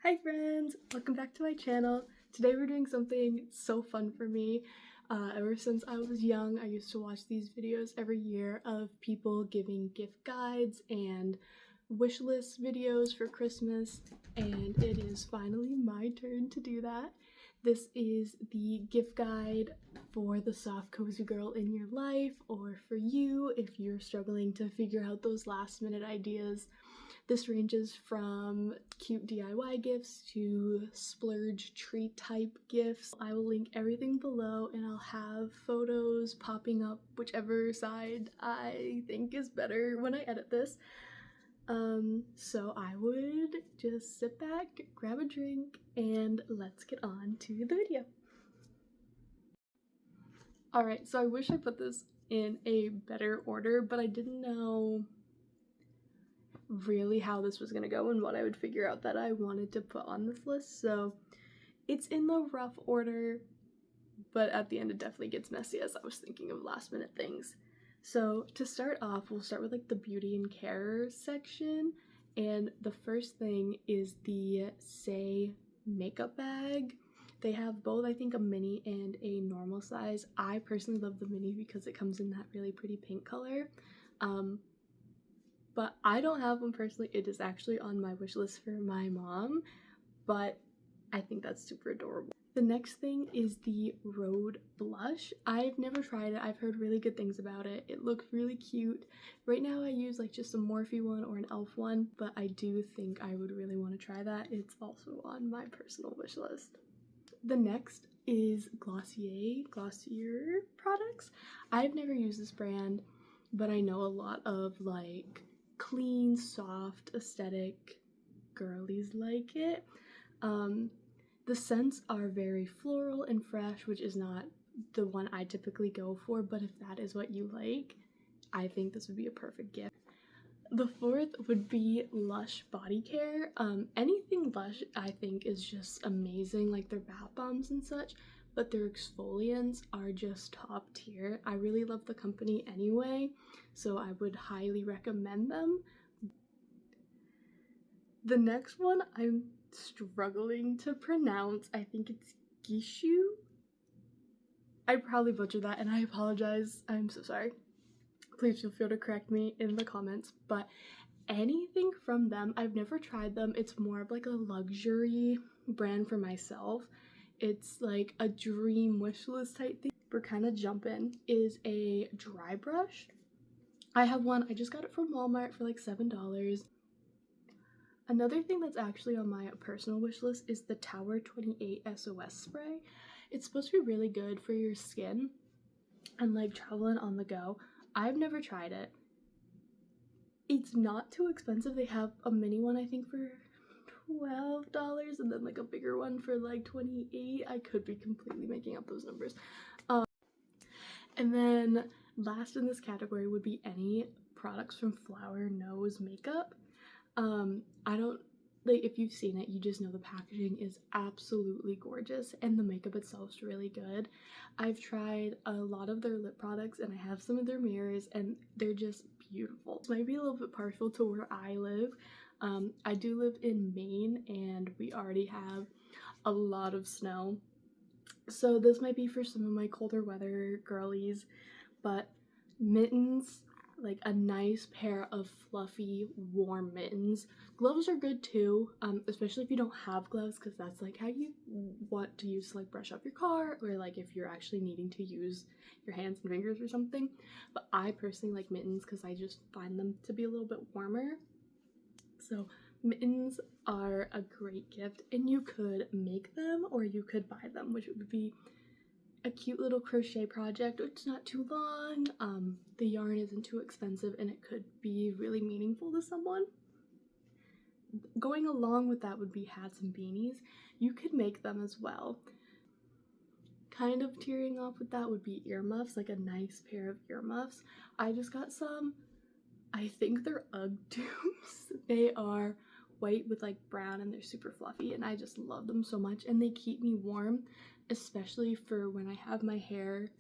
Hi friends! Welcome back to my channel. Today we're doing something so fun for me. Ever since I was young, I used to watch these videos every year of people giving gift guides and wish list videos for Christmas, and it is finally my turn to do that. This is the gift guide for the soft cozy girl in your life, or for you if you're struggling to figure out those last minute ideas. This ranges from cute DIY gifts to splurge treat type gifts. I will link everything below and I'll have photos popping up whichever side I think is better when I edit this. So I would just sit back, grab a drink, and let's get on to the video. Alright, so I wish I put this in a better order, but I didn't know really how this was gonna go and what I would figure out that I wanted to put on this list. So it's in the rough order, but at the end it definitely gets messy as I was thinking of last minute things. So to start off, we'll start with like the beauty and care section, and the first thing is the Say makeup bag. They have both, I think, a mini and a normal size. I personally love the mini because it comes in that really pretty pink color. But I don't have one personally. It is actually on my wish list for my mom, but I think that's super adorable. The next thing is the Road blush. I've never tried it. I've heard really good things about it. It looks really cute. Right now I use like just a Morphe one or an e.l.f. one, but I do think I would really want to try that. It's also on my personal wish list. The next is Glossier products. I've never used this brand, but I know a lot of like clean, soft, aesthetic girlies like it. The scents are very floral and fresh, which is not the one I typically go for, but if that is what you like, I think this would be a perfect gift. The fourth would be Lush body care. Anything Lush I think is just amazing, like their bath bombs and such, but their exfoliants are just top tier. I really love the company anyway, so I would highly recommend them. The next one I'm struggling to pronounce. I think it's Gishu. I probably butchered that and I apologize. I'm so sorry. Please feel free to correct me in the comments, but anything from them, I've never tried them. It's more of like a luxury brand for myself. It's like a dream wish list type thing. We're kind of jumping. Is a dry brush. I have one. I just got it from Walmart for like $7. Another thing that's actually on my personal wish list is the Tower 28 SOS spray. It's supposed to be really good for your skin and like traveling on the go. I've never tried it. It's not too expensive. They have a mini one I think for $12 and then like a bigger one for like $28. I could be completely making up those numbers. And then last in this category would be any products from Flower Nose Makeup. I don't, like, if you've seen it, you just know the packaging is absolutely gorgeous and the makeup itself is really good. I've tried a lot of their lip products and I have some of their mirrors and they're just beautiful. This might be a little bit partial to where I live. I do live in Maine and we already have a lot of snow. So this might be for some of my colder weather girlies, but mittens, like a nice pair of fluffy warm mittens. Gloves are good too, especially if you don't have gloves, because that's like how you want to use to like brush up your car, or like if you're actually needing to use your hands and fingers or something. But I personally like mittens because I just find them to be a little bit warmer. So mittens are a great gift, and you could make them or you could buy them, which would be a cute little crochet project. It's not too long, the yarn isn't too expensive, and it could be really meaningful to someone. Going along with that would be hats and beanies. You could make them as well. Kind of tearing off with that would be earmuffs, like a nice pair of earmuffs. I just got some. I think they're UGG tubes. They are white with like brown and they're super fluffy and I just love them so much, and they keep me warm, especially for when I have my hair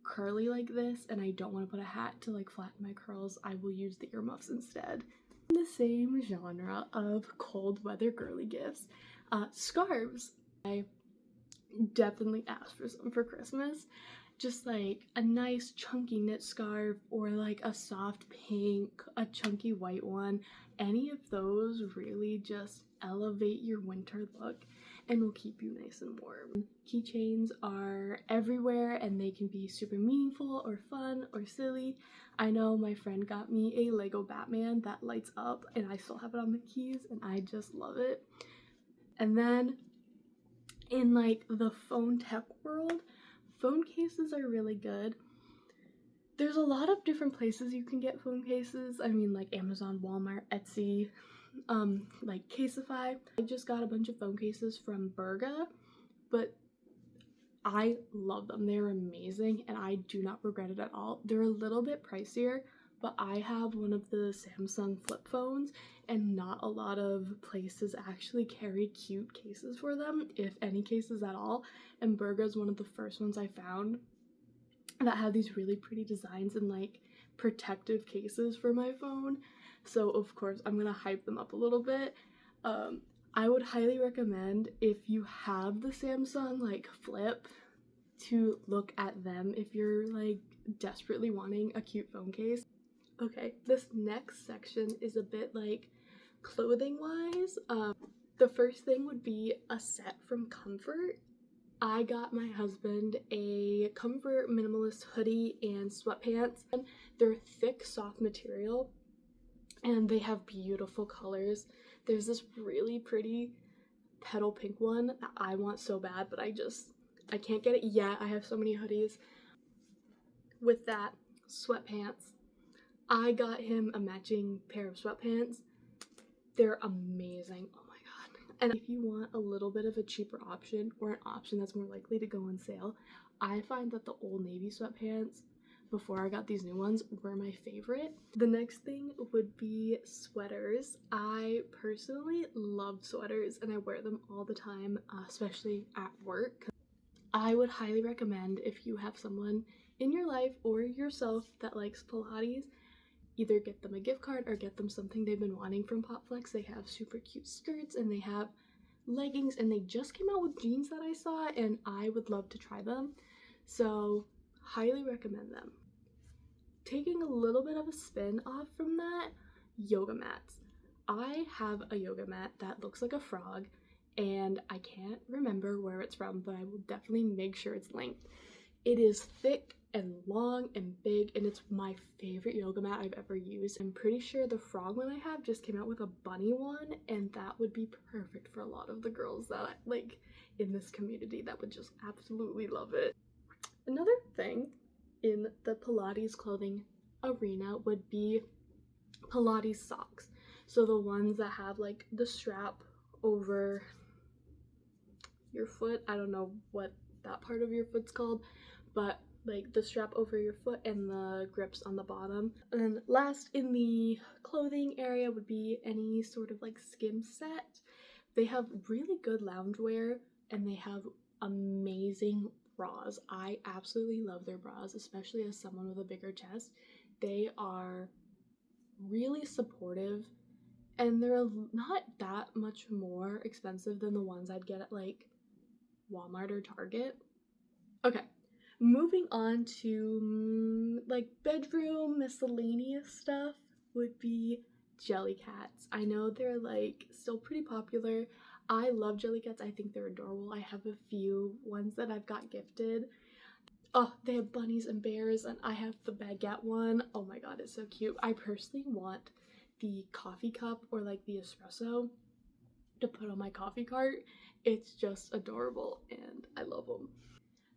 curly like this and I don't want to put a hat to like flatten my curls. I will use the earmuffs instead. In the same genre of cold weather girly gifts, Scarves. I definitely asked for some for Christmas. Just like a nice chunky knit scarf or like a soft pink, a chunky white one. Any of those really just elevate your winter look and will keep you nice and warm. Keychains are everywhere and they can be super meaningful or fun or silly. I know my friend got me a Lego Batman that lights up and I still have it on the keys and I just love it. And then in like the phone tech world, phone cases are really good. There's a lot of different places you can get phone cases. I mean, like Amazon, Walmart, Etsy, like Caseify. I just got a bunch of phone cases from Berga, but I love them. They're amazing and I do not regret it at all. They're a little bit pricier, but I have one of the Samsung flip phones and not a lot of places actually carry cute cases for them, if any cases at all. And Berga is one of the first ones I found that had these really pretty designs and like protective cases for my phone. So of course I'm gonna hype them up a little bit. I would highly recommend, if you have the Samsung like flip, to look at them if you're like desperately wanting a cute phone case. Okay, this next section is a bit like clothing wise. The first thing would be a set from Comfort. I got my husband a Comfort minimalist hoodie and sweatpants. They're thick, soft material and they have beautiful colors. There's this really pretty petal pink one that I want so bad, but I can't get it yet. I have so many hoodies. With that, sweatpants. I got him a matching pair of sweatpants. They're amazing. Oh my god. And if you want a little bit of a cheaper option or an option that's more likely to go on sale, I find that the Old Navy sweatpants before I got these new ones were my favorite. The next thing would be sweaters. I personally love sweaters and I wear them all the time, especially at work. I would highly recommend, if you have someone in your life or yourself that likes Pilates, either get them a gift card or get them something they've been wanting from Popflex. They have super cute skirts and they have leggings and they just came out with jeans that I saw and I would love to try them. So highly recommend them. Taking a little bit of a spin off from that, yoga mats. I have a yoga mat that looks like a frog and I can't remember where it's from, but I will definitely make sure it's linked. It is thick and long and big and it's my favorite yoga mat I've ever used. I'm pretty sure the frog one I have just came out with a bunny one and that would be perfect for a lot of the girls that I like in this community that would just absolutely love it. Another thing in the Pilates clothing arena would be Pilates socks. So the ones that have like the strap over your foot. I don't know what that part of your foot's called, but like the strap over your foot and the grips on the bottom. And then last in the clothing area would be any sort of like skim set. They have really good loungewear and they have amazing bras. I absolutely love their bras, especially as someone with a bigger chest. They are really supportive and they're not that much more expensive than the ones I'd get at like Walmart or Target. Okay, moving on to like bedroom miscellaneous stuff would be jelly cats. I know they're like still pretty popular. I love jelly cats. I think they're adorable. I have a few ones that I've got gifted. Oh, they have bunnies and bears and I have the baguette one. Oh my god, it's so cute. I personally want the coffee cup or like the espresso to put on my coffee cart. It's just adorable and I love them.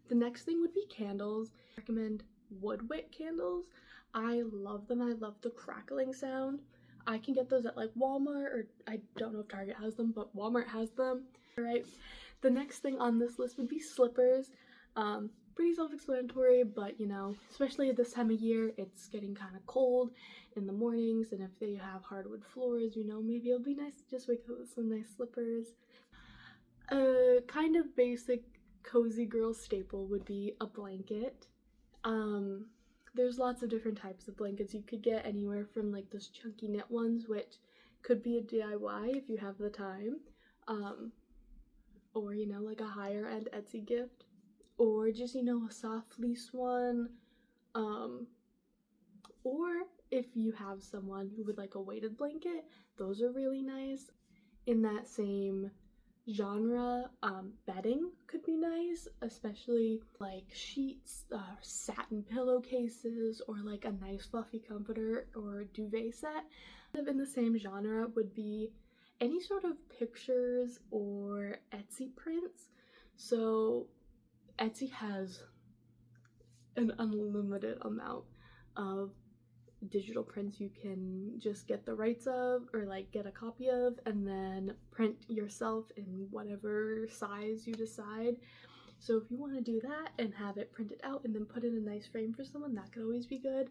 The next thing would be candles. I recommend wood wick candles. I love them. I love the crackling sound. I can get those at like Walmart, or I don't know if Target has them, but Walmart has them. Alright, the next thing on this list would be slippers. Pretty self-explanatory, but you know, especially at this time of year, it's getting kind of cold in the mornings, and if they have hardwood floors, you know, maybe it'll be nice to just wake up with some nice slippers. A kind of basic cozy girl staple would be a blanket. There's lots of different types of blankets you could get, anywhere from like those chunky knit ones, which could be a DIY if you have the time, or, you know, like a higher end Etsy gift, or just, you know, a soft fleece one, or if you have someone who would like a weighted blanket, those are really nice. In that same genre, bedding could be nice, especially like sheets, satin pillowcases, or like a nice fluffy comforter or duvet set. In the same genre would be any sort of pictures or Etsy prints. So Etsy has an unlimited amount of digital prints you can just get the rights of, or like get a copy of, and then print yourself in whatever size you decide. So if you want to do that and have it printed out and then put in a nice frame for someone, that could always be good.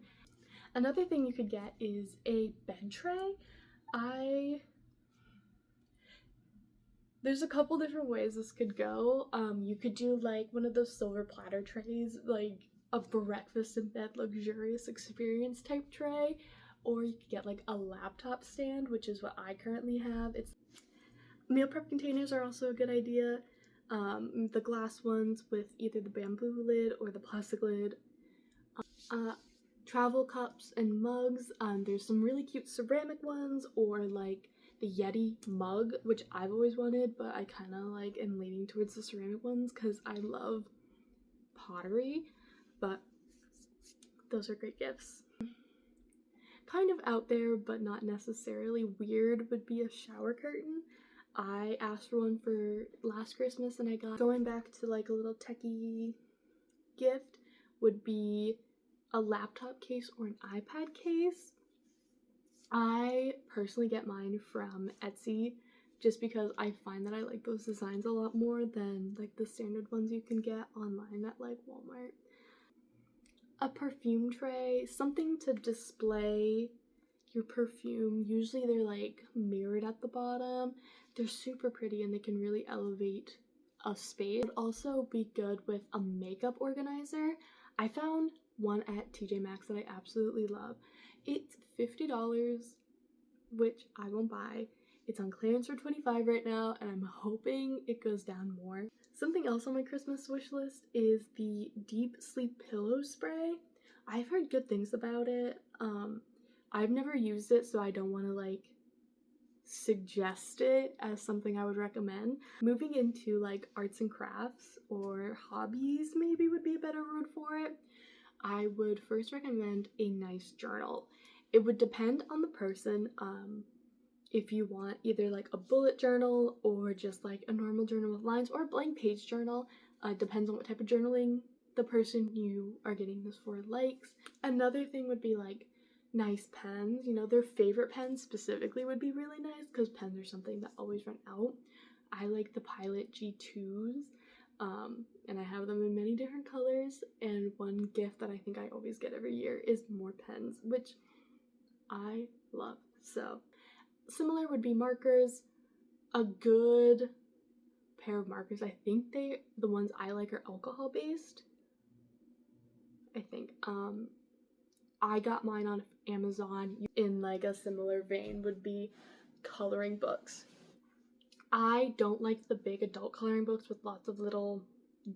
Another thing you could get is a bed tray. There's a couple different ways this could go. You could do like one of those silver platter trays, like a breakfast in bed luxurious experience type tray, or you could get like a laptop stand, which is what I currently have. Meal prep containers are also a good idea. The glass ones with either the bamboo lid or the plastic lid. Travel cups and mugs. There's some really cute ceramic ones, or like the Yeti mug, which I've always wanted, but I kind of like am leaning towards the ceramic ones because I love pottery, but those are great gifts. Kind of out there, but not necessarily weird, would be a shower curtain. I asked for one for last Christmas and I got, going back to like a little techie gift, would be a laptop case or an iPad case. I personally get mine from Etsy just because I find that I like those designs a lot more than like the standard ones you can get online at like Walmart. A perfume tray, something to display your perfume. Usually they're like mirrored at the bottom. They're super pretty and they can really elevate a space. It would also be good with a makeup organizer. I found one at TJ Maxx that I absolutely love. It's $50, which I won't buy. It's on clearance for $25 right now, and I'm hoping it goes down more. Something else on my Christmas wish list is the Deep Sleep Pillow Spray. I've heard good things about it. I've never used it, so I don't want to like suggest it as something I would recommend. Moving into like arts and crafts or hobbies maybe would be a better word for it. I would first recommend a nice journal. It would depend on the person. If you want either like a bullet journal or just like a normal journal with lines, or a blank page journal. Depends on what type of journaling the person you are getting this for likes. Another thing would be like nice pens. You know, their favorite pens specifically would be really nice because pens are something that always run out. I like the Pilot G2s. And I have them in many different colors, and one gift that I think I always get every year is more pens, which I love. So similar would be markers. A good pair of markers, I think the ones I like are alcohol based, I think. I got mine on Amazon. In like a similar vein would be coloring books. I don't like the big adult coloring books with lots of little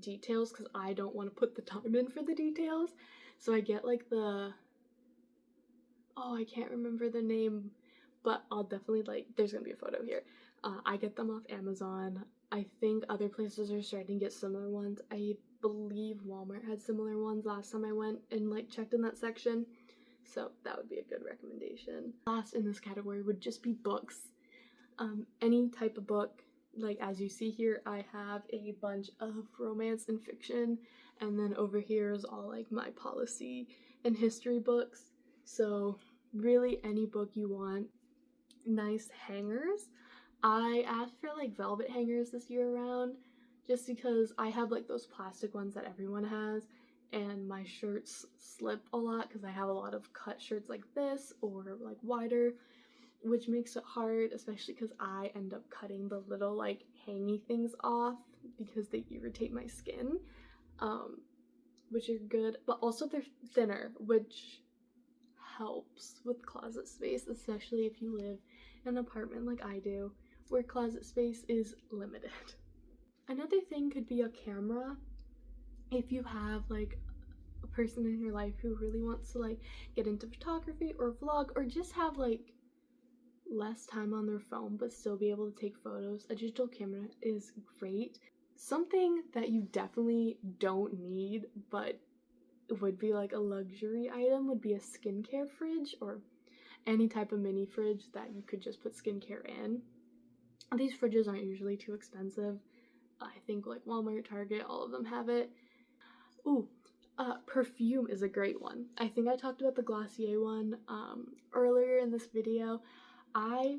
details because I don't want to put the time in for the details. So I get like I can't remember the name, but I'll definitely there's gonna be a photo here. I get them off Amazon. I think other places are starting to get similar ones. I believe Walmart had similar ones last time I went and checked in that section. So that would be a good recommendation. Last in this category would just be books. Any type of book. Like as you see here, I have a bunch of romance and fiction, and then over here is all like my policy and history books. So really any book you want. Nice hangers. I asked for velvet hangers this year around just because I have those plastic ones that everyone has, and my shirts slip a lot because I have a lot of cut shirts like this or wider, which makes it hard, especially because I end up cutting the little hangy things off because they irritate my skin, which are good, but also they're thinner, which helps with closet space, especially if you live in an apartment like I do, where closet space is limited. Another thing could be a camera. If you have like a person in your life who really wants to like get into photography or vlog, or just have like less time on their phone but still be able to take photos, a digital camera is great. Something that you definitely don't need but would be like a luxury item would be a skincare fridge, or any type of mini fridge that you could just put skincare in. These fridges aren't usually too expensive. I think like Walmart, Target, all of them have it. Ooh, perfume is a great one. I think I talked about the Glossier one earlier in this video. I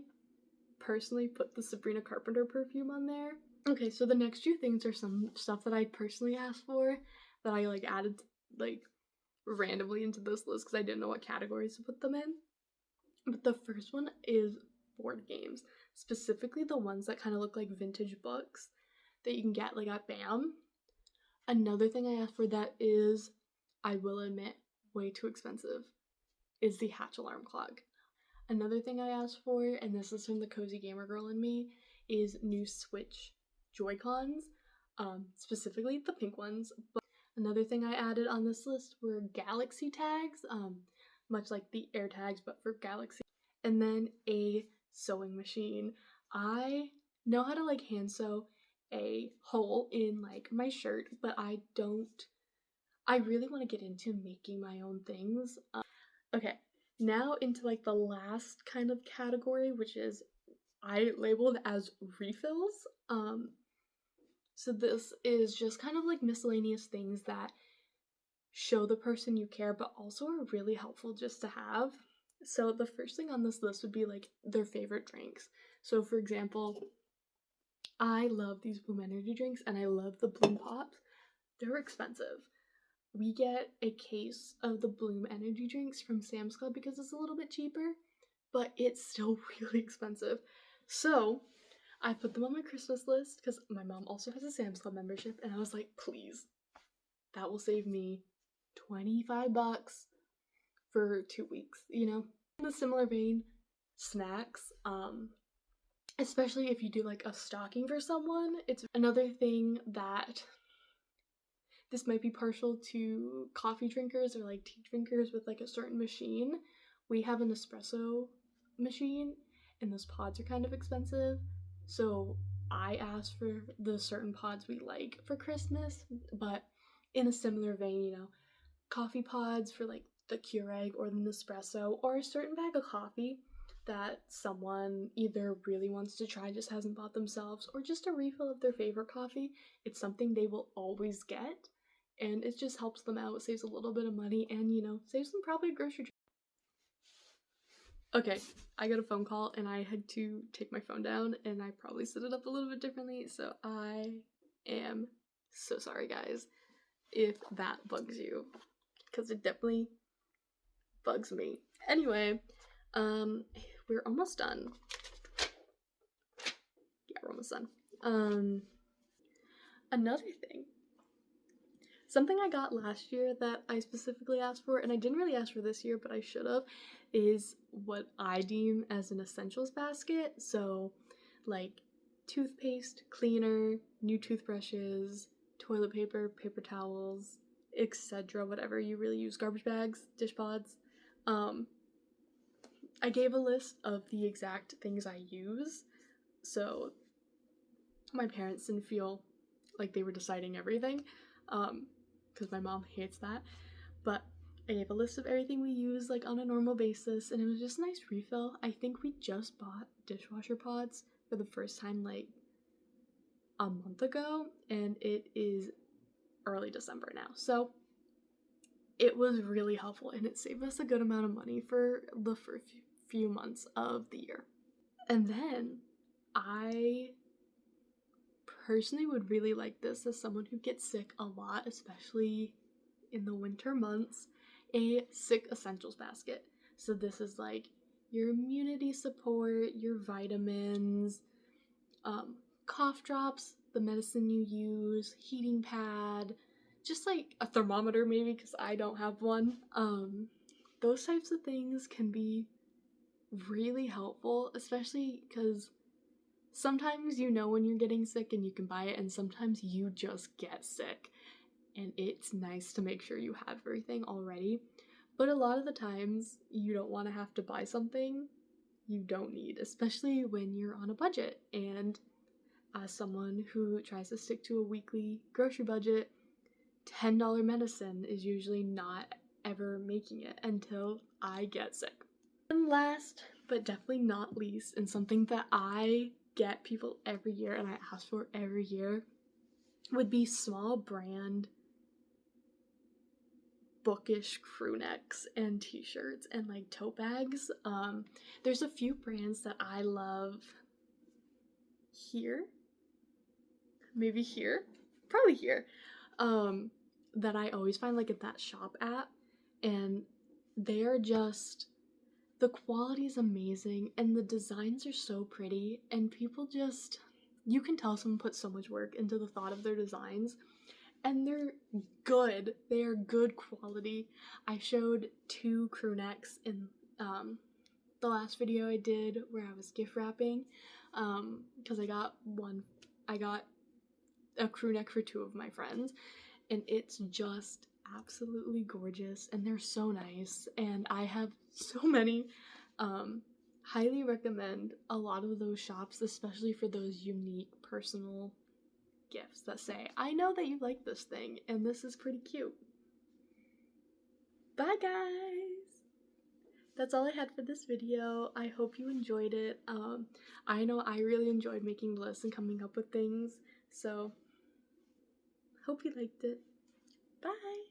personally put the Sabrina Carpenter perfume on there. Okay, so the next few things are some stuff that I personally asked for that I like added like randomly into this list because I didn't know what categories to put them in. But the first one is board games, specifically the ones that kind of look like vintage books that you can get like at BAM. Another thing I asked for that is, I will admit, way too expensive, is the Hatch alarm clock. Another thing I asked for, and this is from the cozy gamer girl in me, is new Switch Joy-Cons, specifically the pink ones. But another thing I added on this list were Galaxy tags, much like the air tags but for Galaxy. And then a sewing machine. I know how to like hand sew a hole in like my shirt, but I really want to get into making my own things. Okay, now into like the last kind of category, which is I labeled as refills. So this is just kind of like miscellaneous things that show the person you care, but also are really helpful just to have. So the first thing on this list would be like their favorite drinks. So for example, I love these Bloom energy drinks and I love the Bloom Pops. They're expensive. We get a case of the Bloom energy drinks from Sam's Club because it's a little bit cheaper, but it's still really expensive. So I put them on my Christmas list because my mom also has a Sam's Club membership, and I was like, please, that will save me $25 for 2 weeks, you know? In a similar vein, snacks, especially if you do like a stocking for someone. It's another thing that this might be partial to coffee drinkers or like tea drinkers with like a certain machine. We have an espresso machine and those pods are kind of expensive. So I asked for the certain pods we like for Christmas, but in a similar vein, you know, coffee pods for like the Keurig or the Nespresso, or a certain bag of coffee that someone either really wants to try, just hasn't bought themselves, or just a refill of their favorite coffee. It's something they will always get, and it just helps them out, saves a little bit of money, and you know, saves them probably a grocery trip. Okay, I got a phone call and I had to take my phone down, and I probably set it up a little bit differently, so I am so sorry guys if that bugs you, because it definitely bugs me. Anyway, we're almost done. Yeah, we're almost done. Another thing, something I got last year that I specifically asked for, and I didn't really ask for this year, but I should have, is what I deem as an essentials basket. So, like toothpaste, cleaner, new toothbrushes, toilet paper, paper towels, etc. Whatever you really use, garbage bags, dish pods. I gave a list of the exact things I use, so my parents didn't feel like they were deciding everything, because my mom hates that. But I gave a list of everything we use like on a normal basis, and it was just a nice refill. I think we just bought dishwasher pods for the first time like a month ago, and it is early December now, so it was really helpful, and it saved us a good amount of money for the first few months of the year. And then I personally would really like this as someone who gets sick a lot, especially in the winter months, a sick essentials basket. So this is like your immunity support, your vitamins, cough drops, the medicine you use, heating pad, just like a thermometer maybe because I don't have one. Those types of things can be really helpful, especially because sometimes you know when you're getting sick and you can buy it, and sometimes you just get sick. And it's nice to make sure you have everything already. But a lot of the times, you don't want to have to buy something you don't need, especially when you're on a budget. And as someone who tries to stick to a weekly grocery budget, $10 medicine is usually not ever making it until I get sick. And last, but definitely not least, and something that I get people every year and I ask for every year, would be small brand bookish crew necks and t-shirts and like tote bags. There's a few brands that I love here, maybe here, probably here, that I always find like at that shop app, and they are just, the quality is amazing and the designs are so pretty, and people just, you can tell someone put so much work into the thought of their designs, and they're good. They are good quality. I showed 2 crew necks in the last video I did where I was gift wrapping, because I got a crew neck for 2 of my friends, and it's just absolutely gorgeous, and they're so nice, and I have so many. Highly recommend a lot of those shops, especially for those unique personal gifts that say, I know that you like this thing and this is pretty cute. Bye guys! That's all I had for this video. I hope you enjoyed it. I know I really enjoyed making lists and coming up with things, so hope you liked it. Bye!